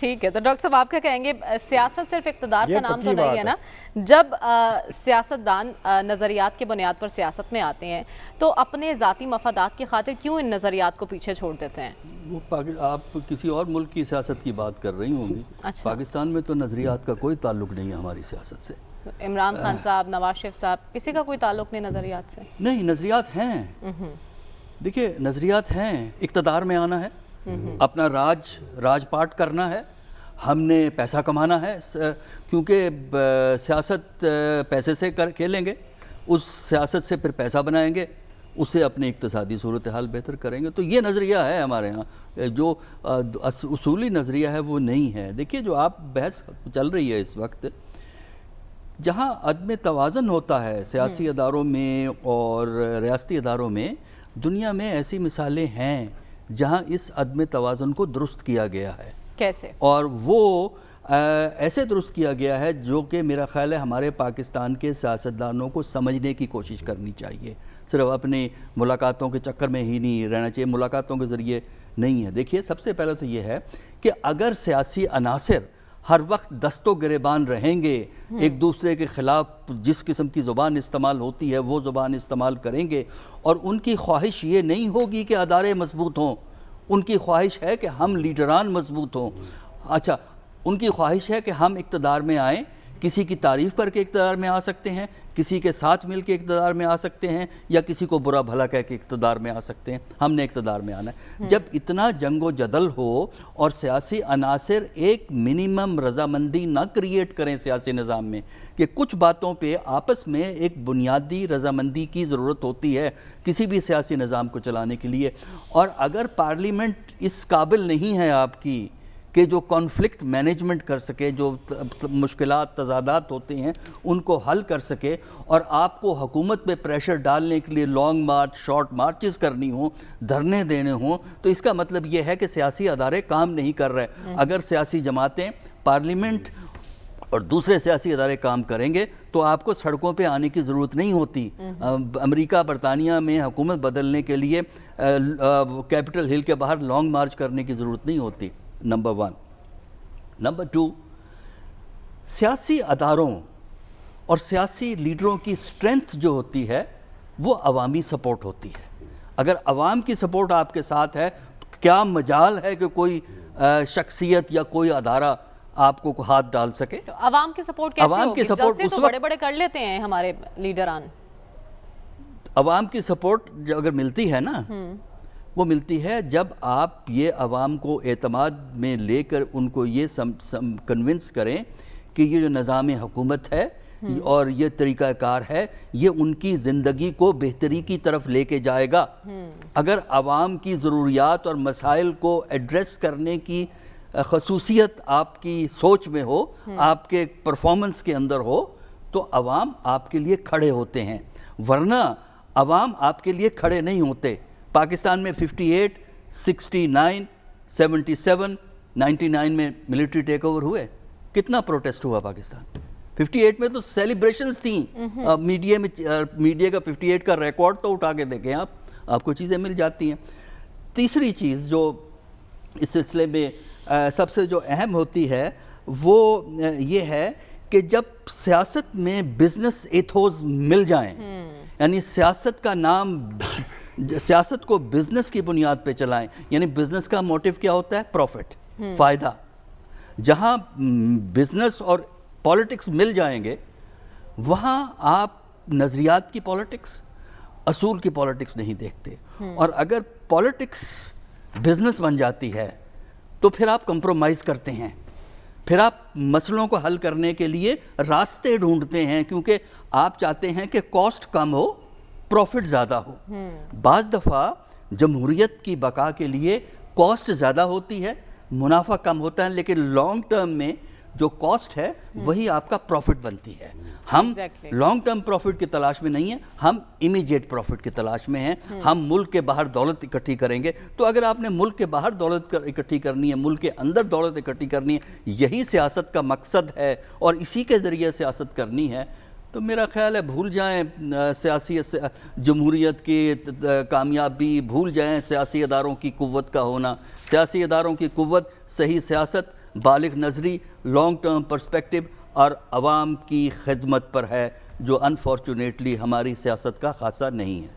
ٹھیک ہے، تو ڈاکٹر صاحب آپ کیا کہیں گے، سیاست صرف اقتدار کا نام تو نہیں ہے نا؟ جب سیاستدان نظریات کی بنیاد پر سیاست میں آتے ہیں تو اپنے ذاتی مفادات کی خاطر کیوں ان نظریات کو پیچھے چھوڑ دیتے ہیں؟ وہ آپ کسی اور ملک کی سیاست کی بات کر رہی ہوں گی. پاکستان میں تو نظریات کا کوئی تعلق نہیں ہے ہماری سیاست سے. عمران خان صاحب، نواز شریف صاحب، کسی کا کوئی تعلق نہیں نظریات سے؟ نہیں، نظریات ہیں. دیکھیے نظریات ہیں، اقتدار میں آنا ہے، اپنا راج پاٹ کرنا ہے، ہم نے پیسہ کمانا ہے، کیونکہ سیاست پیسے سے کھیلیں گے، اس سیاست سے پھر پیسہ بنائیں گے، اسے اپنے اقتصادی صورتحال بہتر کریں گے. تو یہ نظریہ ہے ہمارے ہاں، جو اصولی نظریہ ہے وہ نہیں ہے. دیکھیے جو آپ بحث چل رہی ہے اس وقت، جہاں عدم توازن ہوتا ہے سیاسی اداروں میں اور ریاستی اداروں میں، دنیا میں ایسی مثالیں ہیں جہاں اس عدم توازن کو درست کیا گیا ہے. کیسے؟ اور وہ ایسے درست کیا گیا ہے جو کہ میرا خیال ہے ہمارے پاکستان کے سیاستدانوں کو سمجھنے کی کوشش کرنی چاہیے. صرف اپنی ملاقاتوں کے چکر میں ہی نہیں رہنا چاہیے، ملاقاتوں کے ذریعے نہیں ہے. دیکھیے سب سے پہلے تو یہ ہے کہ اگر سیاسی عناصر ہر وقت دست و گریبان رہیں گے، ایک دوسرے کے خلاف جس قسم کی زبان استعمال ہوتی ہے وہ زبان استعمال کریں گے، اور ان کی خواہش یہ نہیں ہوگی کہ ادارے مضبوط ہوں، ان کی خواہش ہے کہ ہم لیڈران مضبوط ہوں. اچھا، ان کی خواہش ہے کہ ہم اقتدار میں آئیں، کسی کی تعریف کر کے اقتدار میں آ سکتے ہیں، کسی کے ساتھ مل کے اقتدار میں آ سکتے ہیں، یا کسی کو برا بھلا کہہ کے اقتدار میں آ سکتے ہیں. ہم نے اقتدار میں آنا ہے. جب اتنا جنگ و جدل ہو اور سیاسی عناصر ایک منیمم رضامندی نہ کریٹ کریں سیاسی نظام میں، کہ کچھ باتوں پہ آپس میں ایک بنیادی رضامندی کی ضرورت ہوتی ہے کسی بھی سیاسی نظام کو چلانے کے لیے. اور اگر پارلیمنٹ اس قابل نہیں ہے آپ کی کہ جو کانفلکٹ مینجمنٹ کر سکے، جو مشکلات تضادات ہوتے ہیں ان کو حل کر سکے، اور آپ کو حکومت پہ پریشر ڈالنے کے لیے لانگ مارچ، شارٹ مارچز کرنی ہوں، دھرنے دینے ہوں، تو اس کا مطلب یہ ہے کہ سیاسی ادارے کام نہیں کر رہے. اگر سیاسی جماعتیں، پارلیمنٹ اور دوسرے سیاسی ادارے کام کریں گے تو آپ کو سڑکوں پہ آنے کی ضرورت نہیں ہوتی. امریکہ، برطانیہ میں حکومت بدلنے کے لیے کیپٹل ہل کے باہر لانگ مارچ کرنے کی ضرورت نہیں ہوتی. نمبر 1. نمبر 2، سیاسی اداروں اور سیاسی لیڈروں کی سٹرینتھ جو ہوتی ہے وہ عوامی سپورٹ ہوتی ہے. اگر عوام کی سپورٹ آپ کے ساتھ ہے تو کیا مجال ہے کہ کوئی شخصیت یا کوئی ادارہ آپ کو ہاتھ ڈال سکے. تو عوام کی سپورٹ کیسے ہوگی؟ جلسے تو بڑے بڑے کر لیتے ہیں ہمارے لیڈران. عوام کی سپورٹ اگر ملتی ہے نا، وہ ملتی ہے جب آپ یہ عوام کو اعتماد میں لے کر ان کو یہ کنونس کریں کہ یہ جو نظام حکومت ہے اور یہ طریقہ کار ہے یہ ان کی زندگی کو بہتری کی طرف لے کے جائے گا. اگر عوام کی ضروریات اور مسائل کو ایڈریس کرنے کی خصوصیت آپ کی سوچ میں ہو، آپ کے پرفارمنس کے اندر ہو، تو عوام آپ کے لیے کھڑے ہوتے ہیں، ورنہ عوام آپ کے لیے کھڑے نہیں ہوتے. پاکستان میں 58، 69، 77، 99 میں ملٹری ٹیک اوور ہوئے. کتنا پروٹیسٹ ہوا پاکستان؟ 58 میں تو سیلیبریشنز تھیں. میڈیا کا 58 کا ریکارڈ تو اٹھا کے دیکھیں آپ کو چیزیں مل جاتی ہیں. تیسری چیز جو اس سلسلے میں سب سے جو اہم ہوتی ہے وہ یہ ہے کہ جب سیاست میں بزنس ایتھوز مل جائیں، یعنی سیاست کا نام، سیاست کو بزنس کی بنیاد پہ چلائیں. یعنی بزنس کا موٹیو کیا ہوتا ہے؟ پروفٹ، فائدہ. جہاں بزنس اور پالیٹکس مل جائیں گے وہاں آپ نظریات کی پالیٹکس، اصول کی پالیٹکس نہیں دیکھتے. اور اگر پالیٹکس بزنس بن جاتی ہے تو پھر آپ کمپرومائز کرتے ہیں، پھر آپ مسئلوں کو حل کرنے کے لیے راستے ڈھونڈتے ہیں، کیونکہ آپ چاہتے ہیں کہ کاسٹ کم ہو، پروفٹ زیادہ ہو. بعض دفعہ جمہوریت کی بقا کے لیے کاسٹ زیادہ ہوتی ہے، منافع کم ہوتا ہے، لیکن لانگ ٹرم میں جو کاسٹ ہے وہی آپ کا پروفٹ بنتی ہے. ہم لانگ ٹرم پروفٹ کی تلاش میں نہیں ہیں، ہم امیجیٹ پروفٹ کی تلاش میں ہیں. ہم ملک کے باہر دولت اکٹھی کریں گے. تو اگر آپ نے ملک کے باہر دولت اکٹھی کرنی ہے، ملک کے اندر دولت اکٹھی کرنی ہے، یہی سیاست کا مقصد ہے اور اسی کے ذریعے سیاست کرنی ہے، تو میرا خیال ہے بھول جائیں سیاسی جمہوریت کی کامیابی، بھول جائیں سیاسی اداروں کی قوت کا ہونا. سیاسی اداروں کی قوت صحیح سیاست بالغ نظری، لانگ ٹرم پرسپیکٹو اور عوام کی خدمت پر ہے، جو انفارچونیٹلی ہماری سیاست کا خاصہ نہیں ہے۔